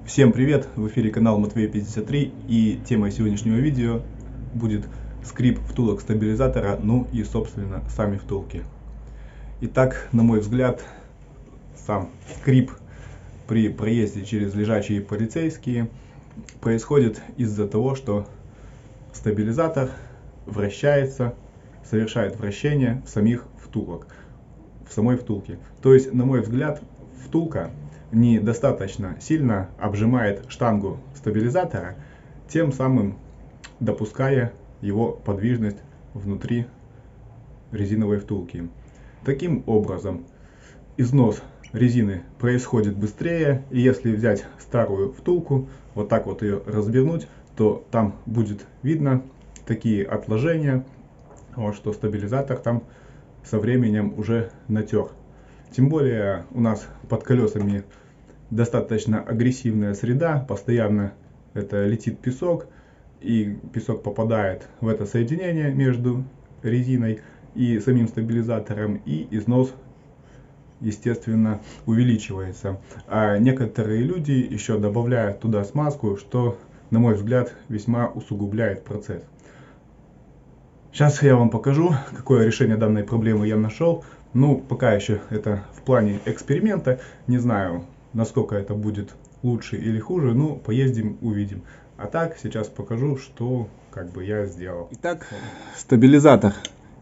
Всем привет! В эфире канал Матвей 53, и темой сегодняшнего видео будет скрип втулок стабилизатора, ну и собственно сами втулки. Итак, на мой взгляд, сам скрип при проезде через лежачие полицейские происходит из-за того, что стабилизатор вращается, совершает вращение в самой втулке. То есть, на мой взгляд, втулка недостаточно сильно обжимает штангу стабилизатора, тем самым допуская его подвижность внутри резиновой втулки. Таким образом, износ резины происходит быстрее, и если взять старую втулку, вот так вот ее развернуть, то там будет видно такие отложения, вот, что стабилизатор там со временем уже натер. Тем более у нас под колесами достаточно агрессивная среда, постоянно это летит песок, и песок попадает в это соединение между резиной и самим стабилизатором, и износ, естественно, увеличивается. А некоторые люди еще добавляют туда смазку, что, на мой взгляд, весьма усугубляет процесс. Сейчас я вам покажу, какое решение данной проблемы я нашел. Ну, пока еще это в плане эксперимента. Не знаю, насколько это будет лучше или хуже. Ну, поездим, увидим. А так, сейчас покажу, что я сделал. Итак, стабилизатор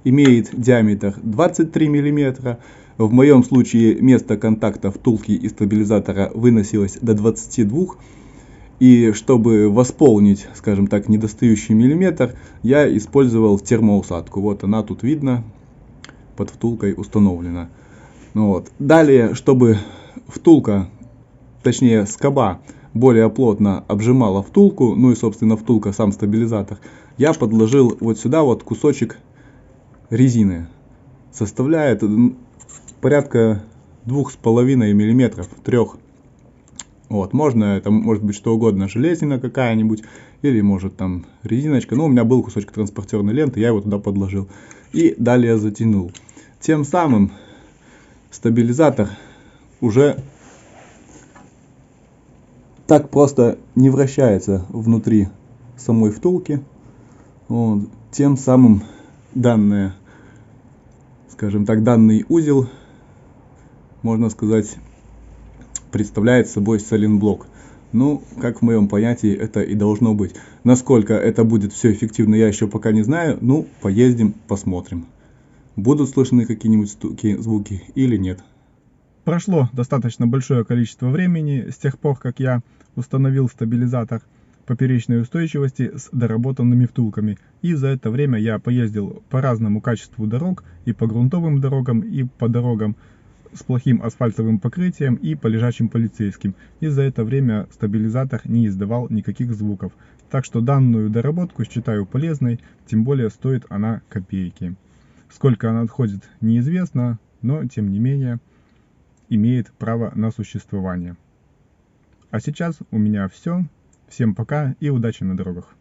имеет диаметр 23 мм. В моем случае место контакта втулки и стабилизатора выносилось до 22 мм. И чтобы восполнить, скажем так, недостающий миллиметр, я использовал термоусадку. Вот она тут видно, под втулкой установлена. Вот. Далее, чтобы втулка, точнее скоба, более плотно обжимала втулку, ну и собственно втулка, сам стабилизатор, я подложил вот сюда вот кусочек резины. Составляет порядка 2,5 мм, 3. Вот, можно, это может быть что угодно, железина какая-нибудь, или может там резиночка. Ну, у меня был кусочек транспортерной ленты, я его туда подложил. И далее затянул. Тем самым стабилизатор уже так просто не вращается внутри самой втулки. Вот. Тем самым данный узел, можно сказать, представляет собой сайлентблок. Ну, как в моем понятии, это и должно быть. Насколько это будет все эффективно, я еще пока не знаю. Ну, поездим, посмотрим. Будут слышны какие-нибудь звуки или нет. Прошло достаточно большое количество времени с тех пор, как я установил стабилизатор поперечной устойчивости с доработанными втулками. И за это время я поездил по разному качеству дорог, и по грунтовым дорогам, и по дорогам с плохим асфальтовым покрытием, и по лежачим полицейским. И за это время стабилизатор не издавал никаких звуков. Так что данную доработку считаю полезной, тем более стоит она копейки. Сколько она отходит, неизвестно, но тем не менее имеет право на существование. А сейчас у меня все. Всем пока и удачи на дорогах.